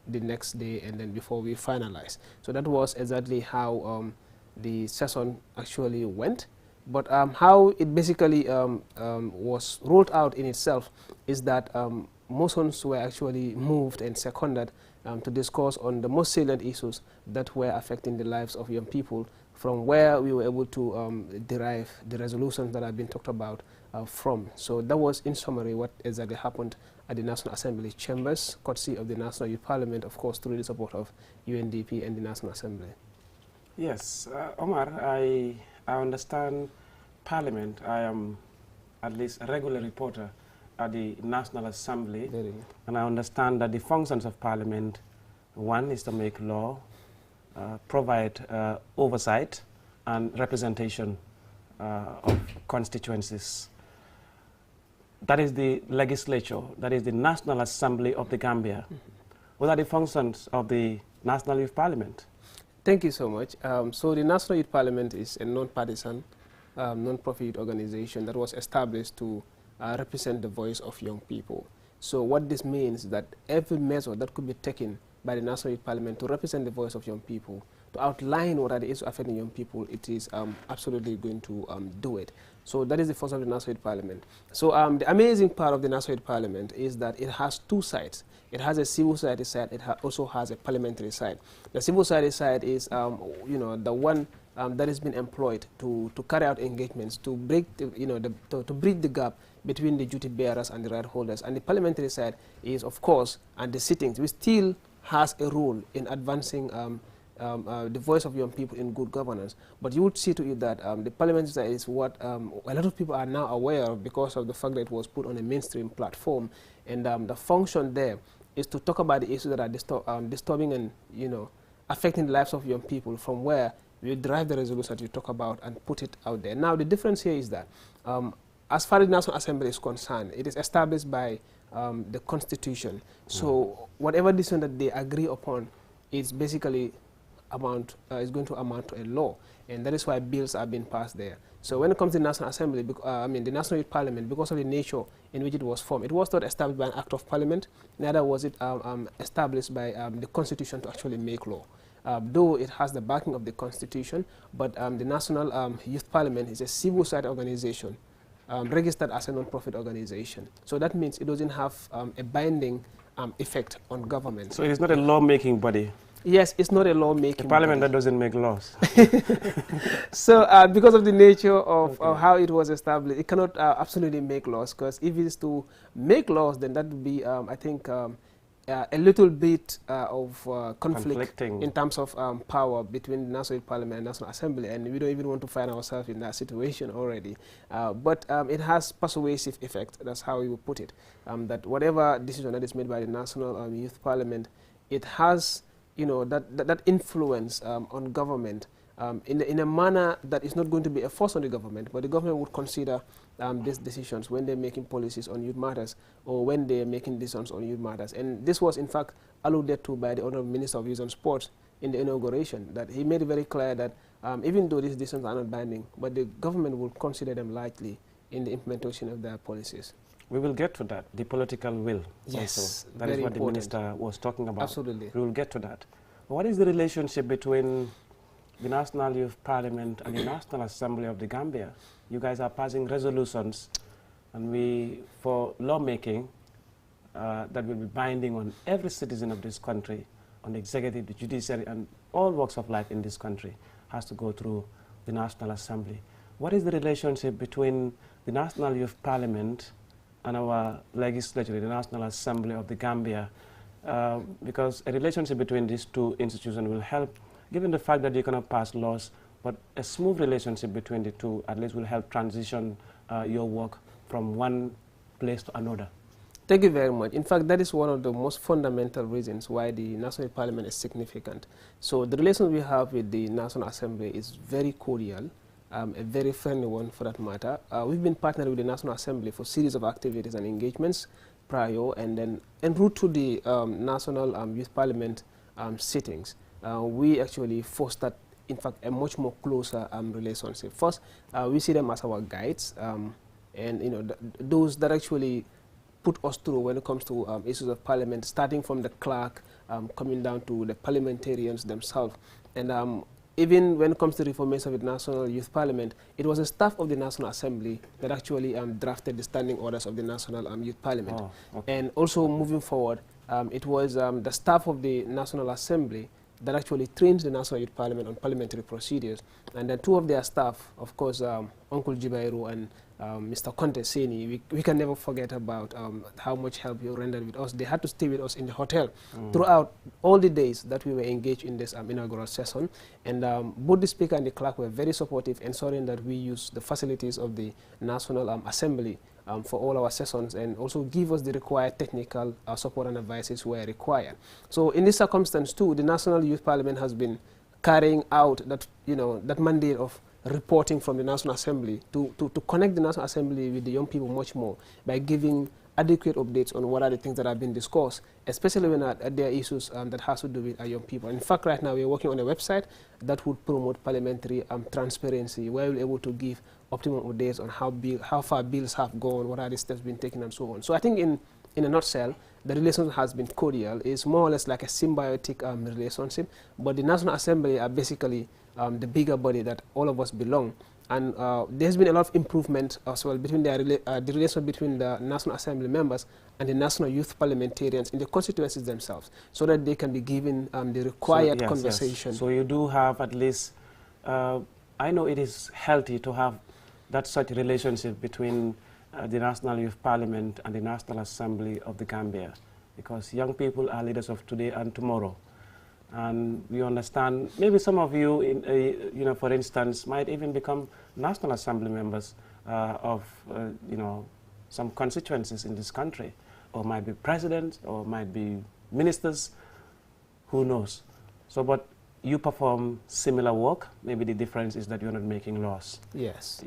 the next day, and then before we finalized. So that was exactly how the session actually went. But how it basically was rolled out in itself is that motions were actually moved and seconded to discuss on the most salient issues that were affecting the lives of young people, from where we were able to derive the resolutions that have been talked about from. So that was, in summary, what exactly happened at the National Assembly chambers, courtesy of the National Youth Parliament, of course, through the support of UNDP and the National Assembly. Yes, Omar, I understand Parliament. I am at least a regular reporter at the National Assembly, and I understand that the functions of Parliament, one is to make law, provide oversight and representation of constituencies. That is the legislature, that is the National Assembly of the Gambia. What are the functions of the National Youth Parliament? Thank you so much. So the National Youth Parliament is a non-partisan, non-profit organization that was established to represent the voice of young people. So what this means is that every measure that could be taken by the National Youth Parliament to represent the voice of young people, to outline what are the issues affecting young people, it is absolutely going to do it. So that is the force of the National Youth Parliament. So the amazing part of the National Youth Parliament is that it has two sides. It has a civil society side, it also has a parliamentary side. The civil society side is you know, the one that has been employed to carry out engagements, to break the, to bridge the gap between the duty bearers and the right holders. And the parliamentary side is, of course, and the sittings, which still has a role in advancing the voice of young people in good governance. But you would see to it that the parliamentary side is what a lot of people are now aware of because of the fact that it was put on a mainstream platform. And the function there is to talk about the issues that are disturbing and, affecting the lives of young people, from where we derive the resolution that you talk about and put it out there. Now, the difference here is that as far as the National Assembly is concerned, it is established by the Constitution. So whatever decision that they agree upon is basically is going to amount to a law, and that is why bills are being passed there. So when it comes to the National Assembly, the National Youth Parliament, because of the nature in which it was formed, it was not established by an act of Parliament, neither was it established by the Constitution to actually make law. Though it has the backing of the Constitution, but the National Youth Parliament is a civil society organization registered as a non-profit organization. So that means it doesn't have a binding effect on government. So it is not a law-making body? Yes, it's not a law-making parliament that doesn't make laws. So because of the nature of how it was established, it cannot absolutely make laws, because if it is to make laws, then that would be, I think, a little bit of conflict in terms of power between the National Parliament and National Assembly, and we don't even want to find ourselves in that situation already. But it has persuasive effect, that's how we would put it, that whatever decision that is made by the National Youth Parliament, it has that influence on government in a manner that is not going to be a force on the government, but the government would consider these decisions when they're making policies on youth matters, or when they're making decisions on youth matters. And this was in fact alluded to by the Honourable Minister of Youth and Sports in the inauguration, that he made it very clear that even though these decisions are not binding, but the government will consider them lightly in the implementation of their policies. We will get to that, the political will. Yes, also. That is what the minister was talking about. Absolutely. We will get to that. What is the relationship between the National Youth Parliament and the National Assembly of the Gambia? You guys are passing resolutions, and for lawmaking that will be binding on every citizen of this country, on the executive, the judiciary, and all walks of life in this country has to go through the National Assembly. What is the relationship between the National Youth Parliament and our legislature, the National Assembly of the Gambia? Because a relationship between these two institutions will help, given the fact that you cannot pass laws, but a smooth relationship between the two at least will help transition your work from one place to another. Thank you very much. In fact, that is one of the most fundamental reasons why the National Parliament is significant. So the relation we have with the National Assembly is very cordial, a very friendly one for that matter. We've been partnered with the National Assembly for a series of activities and engagements prior, and then en route to the National Youth Parliament sittings. We actually fostered, in fact, a much more closer relationship. First, we see them as our guides, and those that actually put us through when it comes to issues of parliament, starting from the clerk, coming down to the parliamentarians themselves. And even when it comes to reformation of the National Youth Parliament, it was the staff of the National Assembly that actually drafted the standing orders of the National Youth Parliament. Oh, okay. And also moving forward, it was the staff of the National Assembly that actually trained the National Youth Parliament on parliamentary procedures. And then two of their staff, of course, Uncle Jibairu and Mr. Conte Seni, we can never forget about how much help you rendered with us. They had to stay with us in the hotel throughout all the days that we were engaged in this inaugural session. And both the Speaker and the Clerk were very supportive, ensuring that we use the facilities of the National Assembly for all our sessions, and also give us the required technical support and advices where required. So in this circumstance too, the National Youth Parliament has been carrying out that, that mandate of reporting from the National Assembly to connect the National Assembly with the young people much more by giving adequate updates on what are the things that have been discussed, especially when there are issues that has to do with our young people. In fact, right now we're working on a website that would promote parliamentary transparency, where we're able to give optimum updates on how far bills have gone, what are the steps being taken, and so on. So I think in a nutshell, the relationship has been cordial. It's more or less like a symbiotic relationship, but the National Assembly are basically the bigger body that all of us belong. And there's been a lot of improvement as well between the relation between the National Assembly members and the National Youth Parliamentarians in the constituencies themselves, so that they can be given the required conversation. Yes. So you do have at least, I know it is healthy to have that such relationship between the National Youth Parliament and the National Assembly of the Gambia, because young people are leaders of today and tomorrow. And we understand, maybe some of you, for instance, might even become National Assembly members of, some constituencies in this country, or might be presidents, or might be ministers, who knows. So, but you perform similar work. Maybe the difference is that you're not making laws. Yes.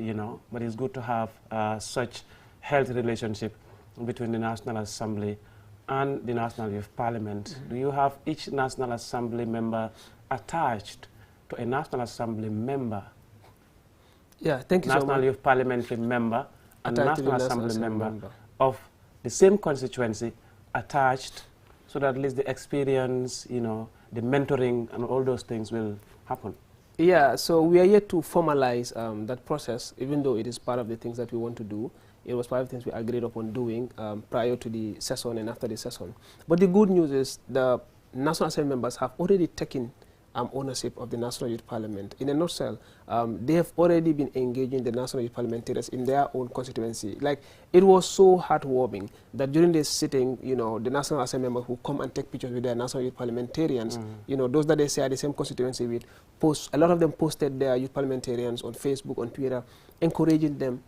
But it's good to have such healthy relationship between the National Assembly and the National Youth Parliament. Do you have each National Assembly member attached to a National Assembly member? Yeah, thank you so much. National Youth Parliamentary member and National Assembly member of the same constituency attached, so that at least the experience, the mentoring and all those things will happen? Yeah, so we are yet to formalize that process, even though it is part of the things that we want to do. It was part of the things we agreed upon doing prior to the session and after the session. But the good news is the National Assembly members have already taken ownership of the National Youth Parliament. In a nutshell, they have already been engaging the National Youth Parliamentarians in their own constituency. Like, it was so heartwarming that during this sitting, the National Assembly members who come and take pictures with their National Youth Parliamentarians, those that they say are the same constituency with, a lot of them posted their youth parliamentarians on Facebook, on Twitter, encouraging them,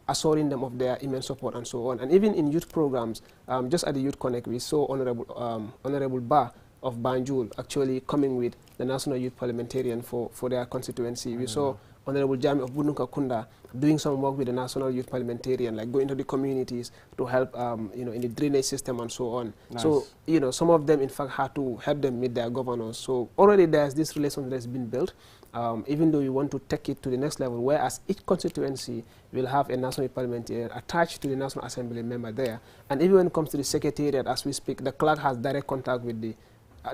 assuring them of their immense support and so on. And even in youth programs, just at the Youth Connect, we saw Honorable Ba of Banjul actually coming with the National Youth Parliamentarian for their constituency. We saw Honorable Jami of Bununka Kunda doing some work with the National Youth Parliamentarian, like going to the communities to help, in the drainage system and so on. Nice. So, some of them, in fact, had to help them meet their governors. So already there's this relation that's been built, even though we want to take it to the next level, whereas each constituency will have a National Youth Parliamentarian attached to the National Assembly member there. And even when it comes to the Secretariat, as we speak, the clerk has direct contact with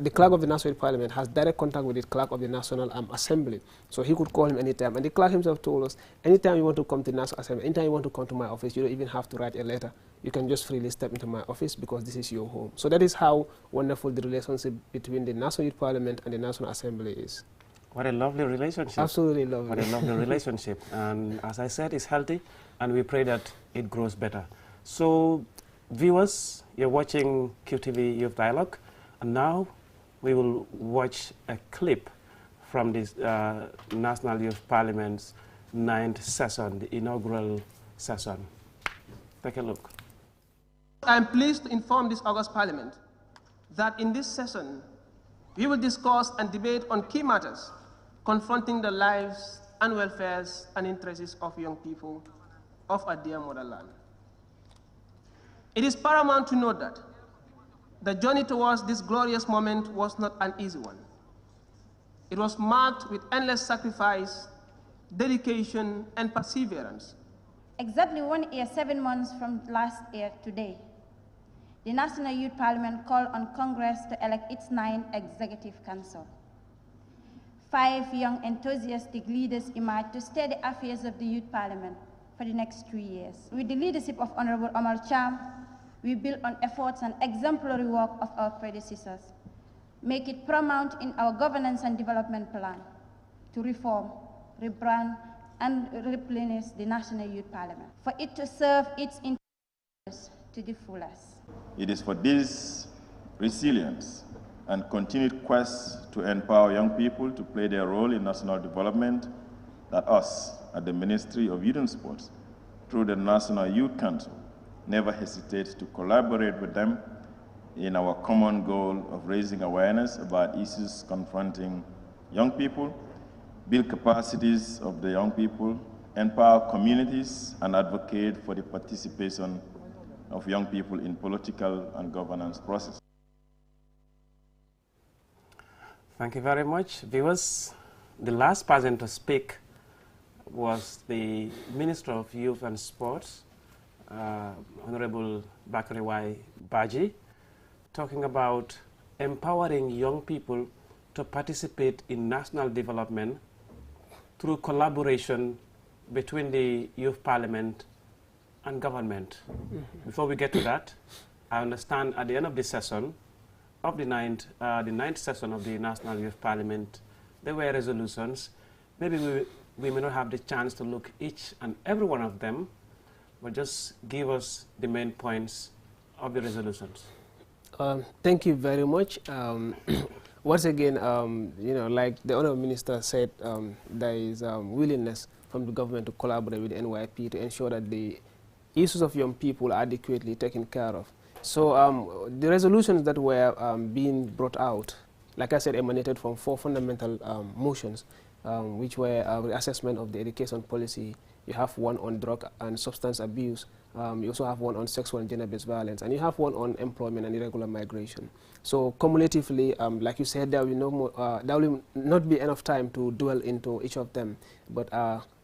the clerk of the National Youth Parliament has direct contact with the clerk of the National Assembly. So he could call him anytime. And the clerk himself told us, anytime you want to come to the National Assembly, anytime you want to come to my office, you don't even have to write a letter. You can just freely step into my office because this is your home. So that is how wonderful the relationship between the National Youth Parliament and the National Assembly is. What a lovely relationship. Absolutely lovely. What a lovely relationship. And as I said, it's healthy, and we pray that it grows better. So, viewers, you're watching QTV Youth Dialogue, and now we will watch a clip from this National Youth Parliament's 9th session, the inaugural session. Take a look. I am pleased to inform this August Parliament that in this session, we will discuss and debate on key matters confronting the lives and welfares and interests of young people of our dear motherland. It is paramount to note that the journey towards this glorious moment was not an easy one. It was marked with endless sacrifice, dedication, and perseverance Exactly 1 year, 7 months from last year today, the National Youth Parliament called on Congress to elect its 9th Executive Council. 5 young enthusiastic leaders emerged to steer the affairs of the Youth Parliament for the next 3 years. With the leadership of Honorable Omar Cham, we built on efforts and exemplary work of our predecessors, make it paramount in our governance and development plan to reform, rebrand, and replenish the National Youth Parliament, for it to serve its interests to the fullest. It is for this resilience and continued quest to empower young people to play their role in national development that us, at the Ministry of Youth and Sports, through the National Youth Council, never hesitate to collaborate with them in our common goal of raising awareness about issues confronting young people, build capacities of the young people, empower communities, and advocate for the participation of young people in political and governance process. Thank you very much. Viewers, the last person to speak was the Minister of Youth and Sports, Honorable Bakary Y. Baji, talking about empowering young people to participate in national development through collaboration between the Youth Parliament and government. Before we get to that, I understand at the end of the session, of the ninth session of the National Youth Parliament, there were resolutions. Maybe we may not have the chance to look each and every one of them, but just give us the main points of the resolutions. Thank you very much. Once again, you know, like the Honourable Minister said, there is willingness from the government to collaborate with the NYP to ensure that the issues of young people are adequately taken care of. So the resolutions that were being brought out, like I said, emanated from 4 fundamental motions, which were reassessment of the education policy. You have one on drug and substance abuse. You also have one on sexual and gender-based violence, and you have one on employment and irregular migration. So cumulatively, like you said, there will not be enough time to dwell into each of them. But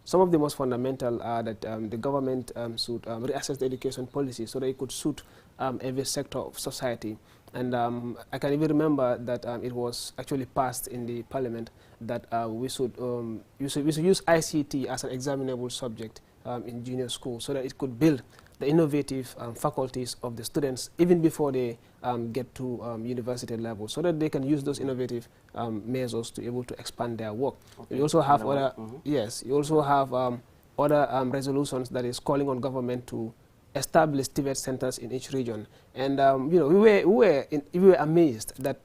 some of the most fundamental are that the government should reassess the education policy so that it could suit every sector of society. And I can even remember that it was actually passed in the parliament that we should use ICT as an examinable subject in junior school so that it could build the innovative faculties of the students even before they get to university level, so that they can use those innovative measures to be able to expand their work. Okay. You also have other, yes, you also have other resolutions that is calling on government to establish TVET centers in each region. And you know, we were amazed that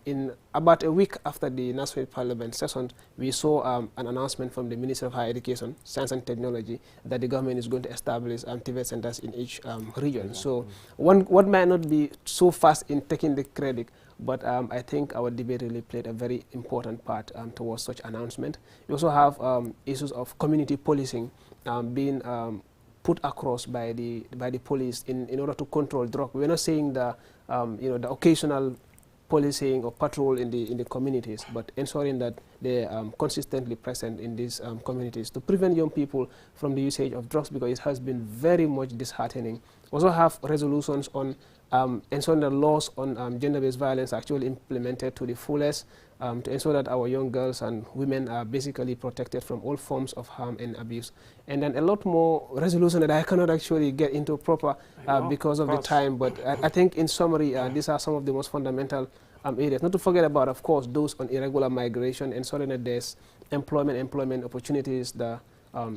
in about a week after the National Parliament session, we saw an announcement from the Minister of Higher Education, Science and Technology that the government is going to establish TVET centers in each region. So one might not be so fast in taking the credit, but I think our debate really played a very important part towards such announcement. We also have issues of community policing being put across by the police in order to control drug. We're not saying the you know, the occasional policing or patrol in the communities, but ensuring that they are consistently present in these communities to prevent young people from the usage of drugs, because it has been very much disheartening. We also have resolutions on ensuring the laws on gender-based violence are actually implemented to the fullest, to ensure that our young girls and women are basically protected from all forms of harm and abuse. And then a lot more resolution that I cannot actually get into proper because of the time, but I think in summary, these are some of the most fundamental areas. Not to forget about, of course, those on irregular migration, ensuring that there's employment opportunities, the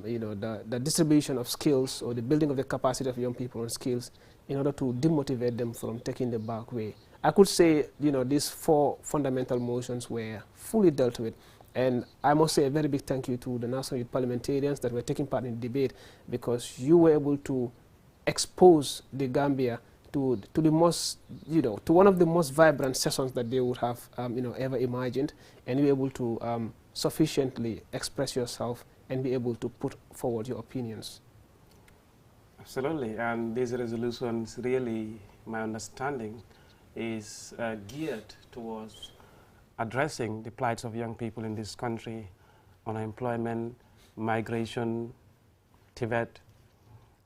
you know, the distribution of skills or the building of the capacity of young people on skills in order to demotivate them from taking the back way. I could say, you know, these 4 fundamental motions were fully dealt with. And I must say a very big thank you to the National Youth Parliamentarians that were taking part in the debate, because you were able to expose the Gambia to the most, you know, to one of the most vibrant sessions that they would have, you know, ever imagined. And you were able to sufficiently express yourself and be able to put forward your opinions. Absolutely, and these resolutions really, my understanding, is geared towards addressing the plights of young people in this country, unemployment, migration, TVET,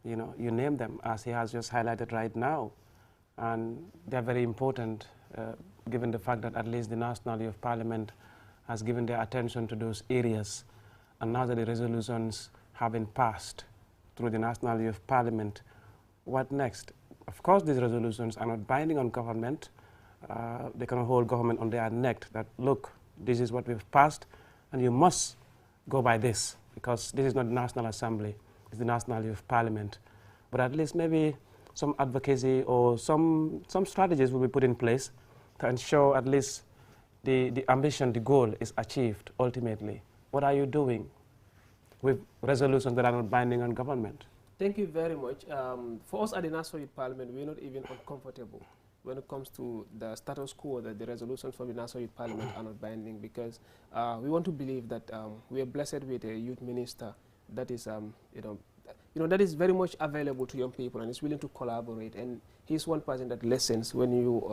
you name them, as he has just highlighted right now. And they're very important, given the fact that at least the National Youth Parliament has given their attention to those areas. And now that the resolutions have been passed through the National Youth Parliament, what next? Of course, these resolutions are not binding on government. They cannot hold government on their neck that, look, this is what we've passed, and you must go by this, because this is not the National Assembly, it's the National Youth Parliament. But at least maybe some advocacy or some strategies will be put in place to ensure at least the ambition, the goal is achieved ultimately. What are you doing with resolutions that are not binding on government? Thank you very much. For us at the National Youth Parliament, we're not even uncomfortable when it comes to the status quo, that the resolutions from the National Youth Parliament are not binding, because we want to believe that we are blessed with a youth minister that is, that is very much available to young people and is willing to collaborate. And he's one person that listens when you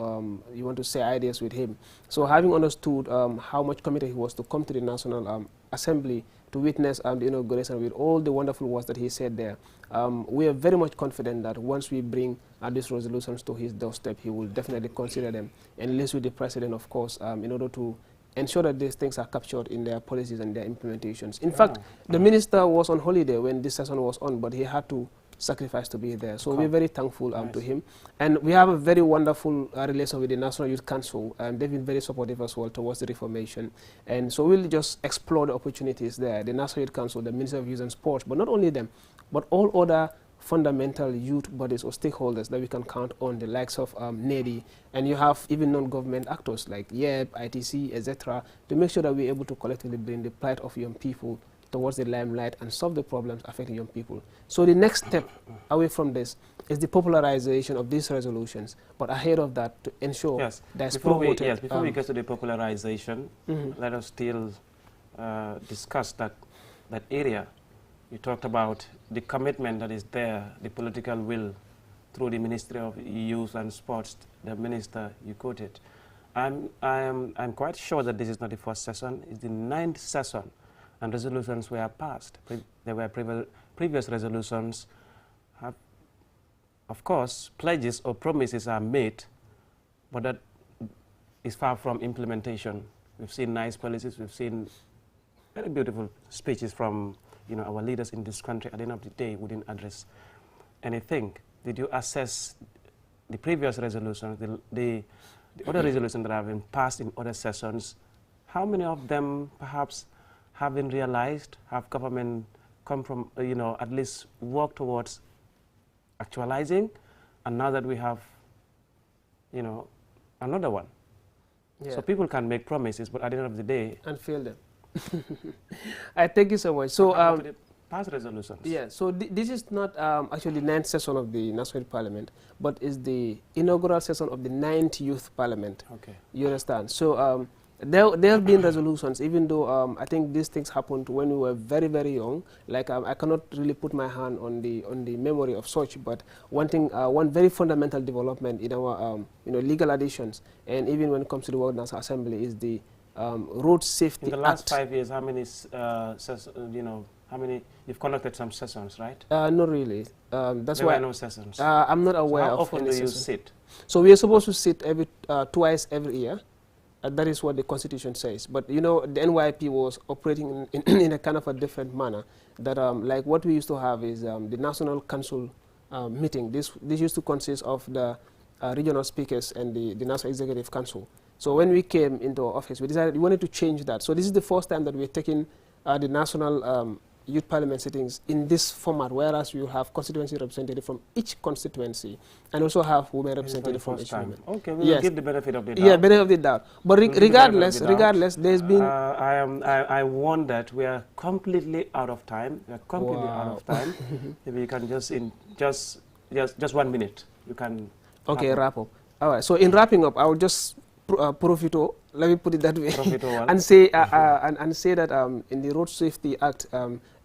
want to say ideas with him. So having understood how much committed he was to come to the National Assembly to witness the inauguration with all the wonderful words that he said there, we are very much confident that once we bring these resolutions to his doorstep, he will definitely consider them and list with the president, of course, in order to ensure that these things are captured in their policies and their implementations. In fact, the minister was on holiday when this session was on, but he had to sacrifice to be there. So we're very thankful to him. And we have a very wonderful relation with the National Youth Council. They've been very supportive as well towards the reformation. And so we'll just explore the opportunities there. The National Youth Council, the Minister of Youth and Sports, but not only them, but all other fundamental youth bodies or stakeholders that we can count on, the likes of NEDI, and you have even non-government actors like YEP, ITC, etc., to make sure that we're able to collectively bring the plight of young people towards the limelight and solve the problems affecting young people. So the next step away from this is the popularization of these resolutions, but ahead of that, to ensure that it's promoted. Before we get to the popularization, let us still discuss that area. You talked about the commitment that is there, the political will through the Ministry of Youth and Sports, the minister you quoted. I'm quite sure that this is not the first session, it's the 9th session, and resolutions were passed. There were previous resolutions. Of course, pledges or promises are made, but that is far from implementation. We've seen nice policies, we've seen very beautiful speeches from our leaders in this country. At the end of the day, we didn't address anything. Did you assess the previous resolutions, the other resolutions that have been passed in other sessions? How many of them perhaps have been realized? Have government come from, at least work towards actualizing? And now that we have, another one. Yeah. So people can make promises, but at the end of the day... and fail them. I thank you so much. So past resolutions. Yeah. So this is not actually the 9th session of the National Parliament, but is the inaugural session of the 9th Youth Parliament. Okay. You understand? So there have been resolutions, even though I think these things happened when we were very, very young. Like I cannot really put my hand on the memory of such, but one very fundamental development in our legal additions, and even when it comes to the World National Assembly, is the Road Safety Act. In the last 5 years, how many, you've conducted some sessions, right? Not really. That's there why were no sessions. I'm not aware so how of often any do you session. sit? So we are supposed to sit twice every year. That is what the Constitution says. But the NYP was operating in a kind of a different manner. That like what we used to have is the National Council meeting. This used to consist of the regional speakers and the National Executive Council. So when we came into our office, we decided we wanted to change that. So this is the first time that we're taking the National Youth Parliament sittings in this format, whereas you have constituency representative from each constituency and also have women representative from each woman. Okay, we will give the benefit of the doubt. Yeah, benefit of the doubt. But regardless, there's been... I warn that we are completely out of time. We are completely out of time. Maybe you can just 1 minute, you can... Okay, wrap up. All right, so in wrapping up, I will just... profito, let me put it that way, and say that in the Road Safety Act,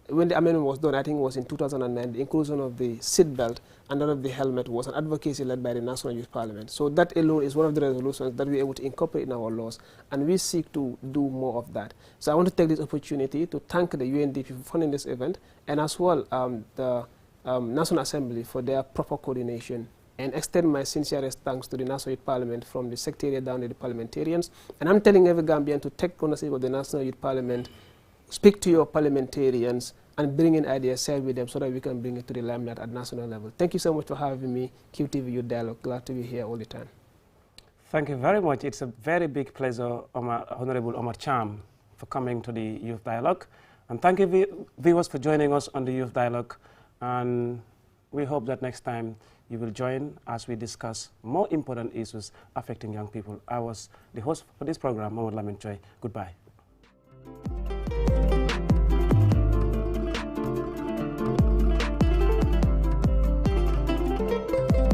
when the amendment was done, I think it was in 2009, the inclusion of the seat belt and that of the helmet was an advocacy led by the National Youth Parliament. So that alone is one of the resolutions that we're able to incorporate in our laws, and we seek to do more of that. So I want to take this opportunity to thank the UNDP for funding this event, and as well the National Assembly for their proper coordination, and extend my sincerest thanks to the National Youth Parliament from the secretariat down to the parliamentarians. And I'm telling every Gambian to take ownership of the National Youth Parliament, speak to your parliamentarians, and bring in ideas, share with them so that we can bring it to the limelight at national level. Thank you so much for having me, QTV Youth Dialogue. Glad to be here all the time. Thank you very much. It's a very big pleasure, Honorable Omar Cham, for coming to the Youth Dialogue. And thank you, viewers, for joining us on the Youth Dialogue. And we hope that next time you will join as we discuss more important issues affecting young people. I was the host for this program, Mohamed Lamin Choi. Goodbye.